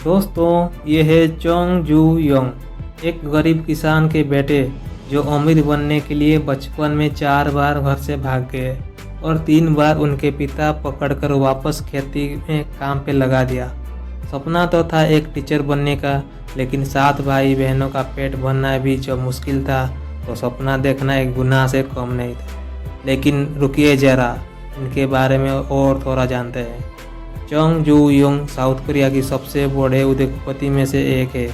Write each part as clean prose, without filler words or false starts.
दोस्तों ये है चोंग जू योंग, एक गरीब किसान के बेटे जो अमीर बनने के लिए बचपन में 4 बार घर से भाग गए और 3 बार उनके पिता पकड़कर वापस खेती में काम पे लगा दिया। सपना तो था एक टीचर बनने का, लेकिन 7 भाई बहनों का पेट भरना भी जब मुश्किल था तो सपना देखना एक गुनाह से कम नहीं था। लेकिन रुकिए जरा, इनके बारे में और थोड़ा जानते हैं। चोंग जू योंग साउथ कोरिया की सबसे बड़े उद्योगपति में से एक है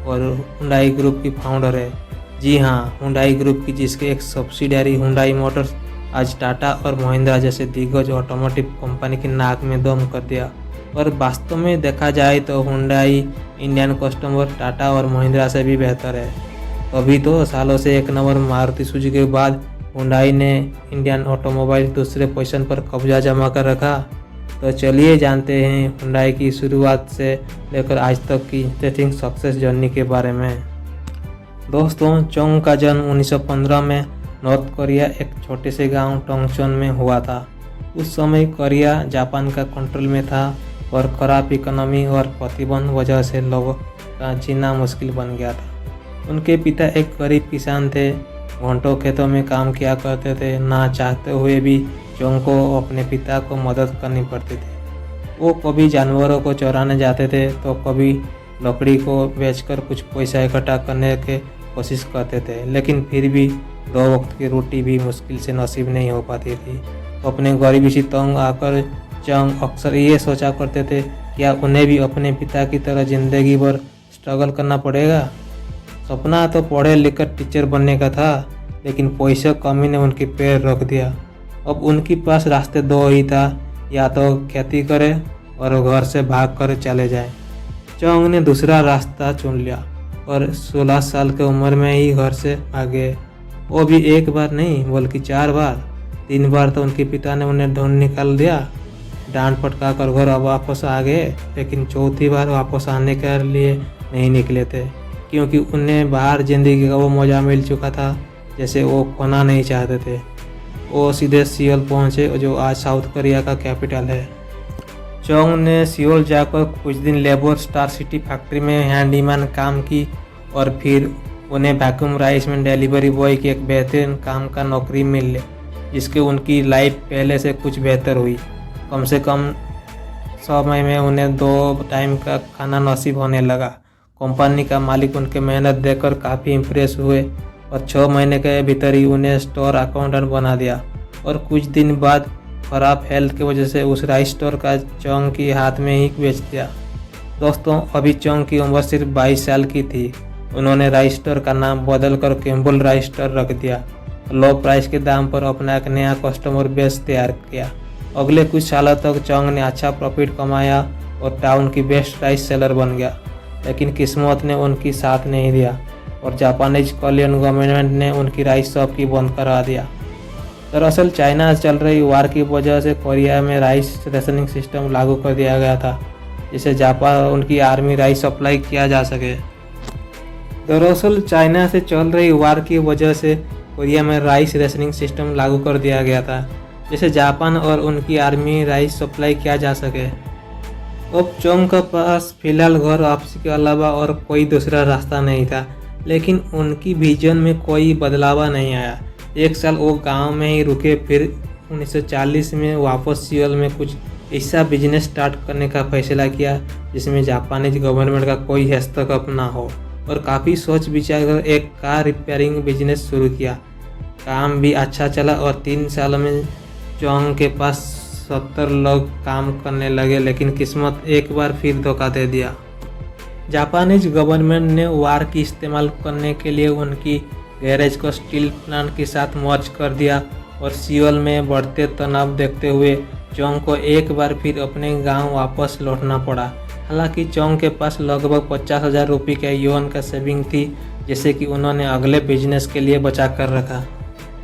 और हुंडई ग्रुप की फाउंडर है। जी हाँ, हुंडई ग्रुप की, जिसके एक सब्सिडियरी हुंडई मोटर्स आज टाटा और महिंद्रा जैसे दिग्गज ऑटोमोटिव कंपनी की नाक में दम कर दिया। और वास्तव में देखा जाए तो हुंडई इंडियन कस्टमर टाटा और महिंद्रा से भी बेहतर है। तभी तो सालों से एक नंबर मारुति सुजुकी के बाद हुंडई ने इंडियन ऑटोमोबाइल दूसरे पोजीशन पर कब्जा जमा कर रखा। तो चलिए जानते हैं हुंडई की शुरुआत से लेकर आज तक की इंटरेस्टिंग सक्सेस जर्नी के बारे में। दोस्तों, चोंग का जन्म 1915 में नॉर्थ कोरिया एक छोटे से गांव टोंगचोन में हुआ था। उस समय कोरिया जापान का कंट्रोल में था और खराब इकोनॉमी और प्रतिबंध वजह से लोगों का जीना मुश्किल बन गया था। उनके पिता एक गरीब किसान थे, घंटों खेतों में काम किया करते थे। ना चाहते हुए भी चोंग को अपने पिता को मदद करनी पड़ती थी। वो कभी जानवरों को चराने जाते थे तो कभी लकड़ी को बेचकर कुछ पैसा इकट्ठा करने की कोशिश करते थे, लेकिन फिर भी 2 वक्त की रोटी भी मुश्किल से नसीब नहीं हो पाती थी। तो अपने गरीबी से तंग आकर चोंग अक्सर ये सोचा करते थे, क्या उन्हें भी अपने पिता की तरह जिंदगी भर स्ट्रगल करना पड़ेगा। सपना तो पढ़े लिखकर टीचर बनने का था, लेकिन पैसे कमी ने उनके पैर रख दिया। अब उनके पास रास्ते 2 ही था, या तो खेती करे और घर से भाग कर चले जाए। चोंग ने दूसरा रास्ता चुन लिया और 16 साल की उम्र में ही घर से भागे। वो भी एक बार नहीं बल्कि 4 बार। 3 बार तो उनके पिता ने उन्हें ढूंढ निकाल दिया, डांट फटका कर घर वापस आ गए, लेकिन चौथी बार वापस आने के लिए नहीं निकले थे, क्योंकि उन्हें बाहर जिंदगी का वो मजा मिल चुका था जैसे वो खोना नहीं चाहते थे। वो सीधे सियोल पहुंचे, जो आज साउथ कोरिया का कैपिटल है। चोंग ने सियोल जाकर कुछ दिन लेबर स्टार सिटी फैक्ट्री में हैंडीमैन काम की और फिर उन्हें वैक्यूम राइस में डिलीवरी बॉय की एक बेहतरीन काम का नौकरी मिल ली, जिसके उनकी लाइफ पहले से कुछ बेहतर हुई। कम से कम समय में उन्हें 2 टाइम का खाना नसीब होने लगा। कंपनी का मालिक उनके मेहनत देखकर काफ़ी इम्प्रेस हुए और 6 महीने के भीतर ही उन्हें स्टोर अकाउंटेंट बना दिया। और कुछ दिन बाद खराब हेल्थ की वजह से उस राइस स्टोर का चोंग के हाथ में ही बेच दिया। दोस्तों, अभी चोंग की उम्र सिर्फ 22 साल की थी। उन्होंने राइस स्टोर का नाम बदलकर कैम्पबेल राइस स्टोर रख दिया। लो प्राइस के दाम पर अपना एक नया कस्टमर बेस तैयार किया। अगले कुछ सालों तक चोंग ने अच्छा प्रॉफिट कमाया और टाउन की बेस्ट राइस सेलर बन गया। लेकिन किस्मत ने उनकी साथ नहीं दिया और जापानीज कोरियन गवर्नमेंट ने उनकी राइस शॉप की बंद करा दिया। दरअसल चाइना से चल रही वार की वजह से कोरिया में राइस रेशनिंग सिस्टम लागू कर दिया गया था, जिससे जापान उनकी आर्मी राइस सप्लाई किया जा सके। दरअसल चाइना से चल रही वार की वजह से कोरिया में राइस रेशनिंग सिस्टम लागू कर दिया गया था, जिससे जापान और उनकी आर्मी राइस सप्लाई किया जा सके। अब चोंग के पास फिलहाल घर वापसी के अलावा और कोई दूसरा रास्ता नहीं था, लेकिन उनकी विजन में कोई बदलाव नहीं आया। 1 साल वो गांव में ही रुके, फिर 1940 में वापस सियोल में कुछ ऐसा बिजनेस स्टार्ट करने का फैसला किया जिसमें जापानीज गवर्नमेंट का कोई हस्तक्षेप ना हो, और काफ़ी सोच विचार कर एक कार रिपेयरिंग बिजनेस शुरू किया। काम भी अच्छा चला और 3 सालों में चोंग के पास 70 लोग काम करने लगे, लेकिन किस्मत एक बार फिर धोखा दे दिया। जापानीज गवर्नमेंट ने वार की इस्तेमाल करने के लिए उनकी गैरेज को स्टील प्लांट के साथ मर्ज कर दिया और सियोल में बढ़ते तनाव देखते हुए चोंग को एक बार फिर अपने गांव वापस लौटना पड़ा। हालांकि चोंग के पास लगभग 50,000 रुपये के युआन का सेविंग थी, जिससे कि उन्होंने अगले बिजनेस के लिए बचा कर रखा।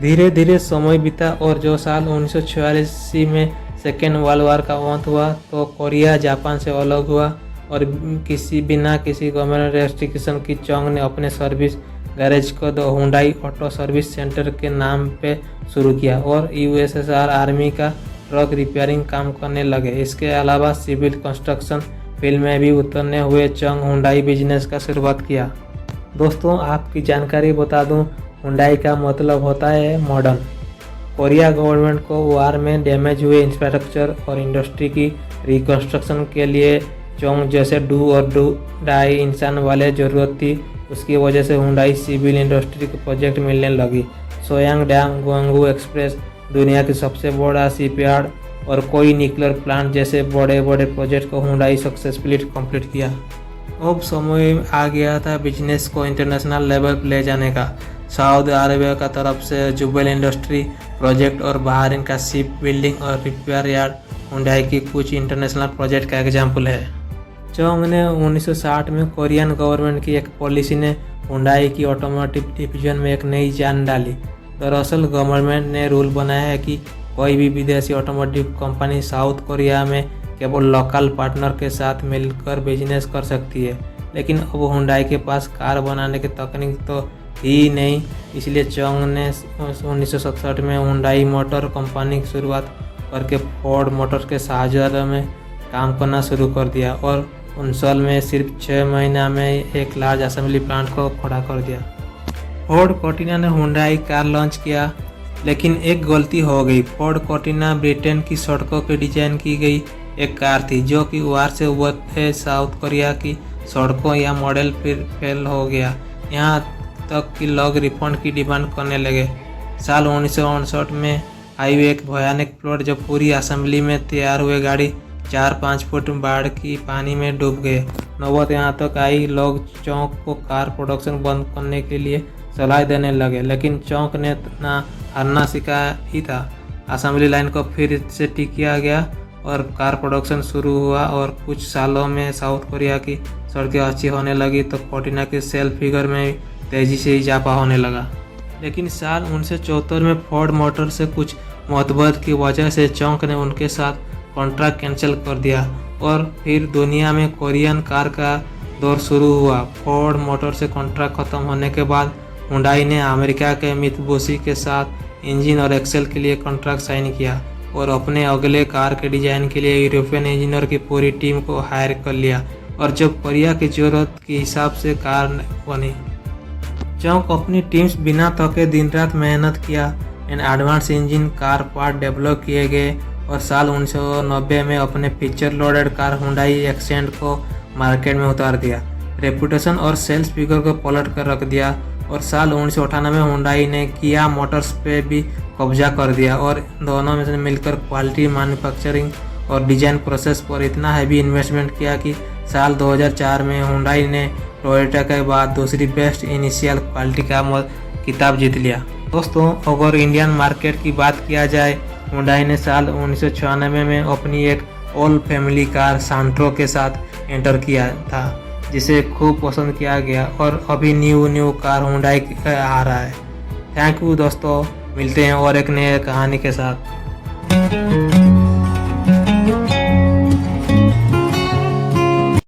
धीरे धीरे समय बीता और जो साल 1946 में सेकेंड वर्ल्ड वार का अंत हुआ तो कोरिया जापान से अलग हुआ और बिना किसी गवर्नमेंट रेस्ट्रिक्शन की चोंग ने अपने सर्विस गैरेज को the Hyundai auto service centre के नाम पे शुरू किया और यूएसएसआर आर्मी का ट्रक रिपेयरिंग काम करने लगे। इसके अलावा सिविल कंस्ट्रक्शन, फिल्म में भी उतरने हुए चंग हुंडई बिजनेस का शुरुआत किया। दोस्तों, आपकी जानकारी बता दूं, हुंडई का मतलब होता है मॉडर्न। कोरिया गवर्नमेंट को वार में डैमेज हुए इंफ्रास्ट्रक्चर और इंडस्ट्री की रिकंस्ट्रक्शन के लिए चोंग जैसे डू और डू डाई इंसान वाले ज़रूरत थी। उसकी वजह से हुंडई सिविल इंडस्ट्री के प्रोजेक्ट मिलने लगी। सोयांगडांग ग्वांगू एक्सप्रेस, दुनिया की सबसे बड़ा शिपयार्ड और कोई न्यूक्लियर प्लांट जैसे बड़े बड़े प्रोजेक्ट को हुंडई सक्सेसफुली कंप्लीट किया। अब समय आ गया था बिजनेस को इंटरनेशनल लेवल पर ले जाने का। सऊदी अरबिया का तरफ से जुबेल इंडस्ट्री प्रोजेक्ट और बहरीन का शिप बिल्डिंग और रिपेयर यार्ड हुंडई की कुछ इंटरनेशनल प्रोजेक्ट का एग्जाम्पल है। चोंग ने 1960 में कोरियन गवर्नमेंट की एक पॉलिसी ने हुंडई की ऑटोमोटिव डिवीजन में एक नई जान डाली। दरअसल गवर्नमेंट ने रूल बनाया है कि कोई भी विदेशी ऑटोमोटिव कंपनी साउथ कोरिया में केवल लोकल पार्टनर के साथ मिलकर बिजनेस कर सकती है। लेकिन अब हुंडई के पास कार बनाने की तकनीक तो ही नहीं, इसलिए चोंग ने 1967 में हुंडई मोटर कंपनी की शुरुआत करके फोर्ड मोटर्स के सहायता में काम करना शुरू कर दिया और 19 में सिर्फ 6 महीना में एक लार्ज असेंबली प्लांट को खड़ा कर दिया। फोर्ड कोर्टिना ने हुंडई कार लॉन्च किया, लेकिन एक गलती हो गई। फोर्ड कोर्टिना ब्रिटेन की सड़कों की डिजाइन की गई एक कार थी, जो कि वार से उभरते साउथ कोरिया की सड़कों या मॉडल फिर फेल हो गया। यहाँ तक कि लोग रिफंड की डिमांड करने लगे। साल 1959 में आई एक भयानक फ्लड, जब पूरी असेंबली में तैयार हुए गाड़ी 4-5 फुट बाढ़ की पानी में डूब गए। नौबत यहाँ तक आई, लोग चौंक को कार प्रोडक्शन बंद करने के लिए सलाह देने लगे, लेकिन चौंक ने ना हारना सीखा ही था। असेंबली लाइन को फिर से ठीक किया गया और कार प्रोडक्शन शुरू हुआ और कुछ सालों में साउथ कोरिया की सड़कें अच्छी होने लगी तो कोर्टिना के सेल फिगर में तेज़ी से इजाफा होने लगा। लेकिन साल 1974 में फोर्ड मोटर से कुछ मतभेद की वजह से चोंग ने उनके साथ कॉन्ट्रैक्ट कैंसिल कर दिया और फिर दुनिया में कोरियन कार का दौर शुरू हुआ। फोर्ड मोटर से कॉन्ट्रैक्ट खत्म होने के बाद हुंडई ने अमेरिका के मित्सुबिशी के साथ इंजन और एक्सेल के लिए कॉन्ट्रैक्ट साइन किया और अपने अगले कार के डिजाइन के लिए यूरोपियन इंजीनियर की पूरी टीम को हायर कर लिया और जब कोरिया की ज़रूरत के हिसाब से कार बनी। चोंग अपनी टीम्स बिना थके दिन रात मेहनत किया and advance engine car part develop किए गए और साल 1990 में अपने feature loaded car Hyundai accent को मार्केट में उतार दिया। रेपुटेशन और सेल्स फिगर को पलट कर रख दिया और साल 1998 में हुंडई ने किया मोटर्स पे भी कब्जा कर दिया और दोनों में से मिलकर क्वालिटी मैन्युफैक्चरिंग और डिजाइन प्रोसेस पर इतना हैवी इन्वेस्टमेंट किया कि साल 2004 में हुंडई ने टोयोटा के बाद दूसरी बेस्ट इनिशियल क्वालिटी का खिताब जीत लिया। दोस्तों, अगर इंडियन मार्केट की बात किया जाए, हुंडई ने साल 1996 में अपनी एक ऑल फैमिली कार सांट्रो के साथ एंटर किया था, जिसे खूब पसंद किया गया और अभी न्यू कार हुंडई आ रहा है। थैंक यू दोस्तों, मिलते हैं और एक नए कहानी के साथ।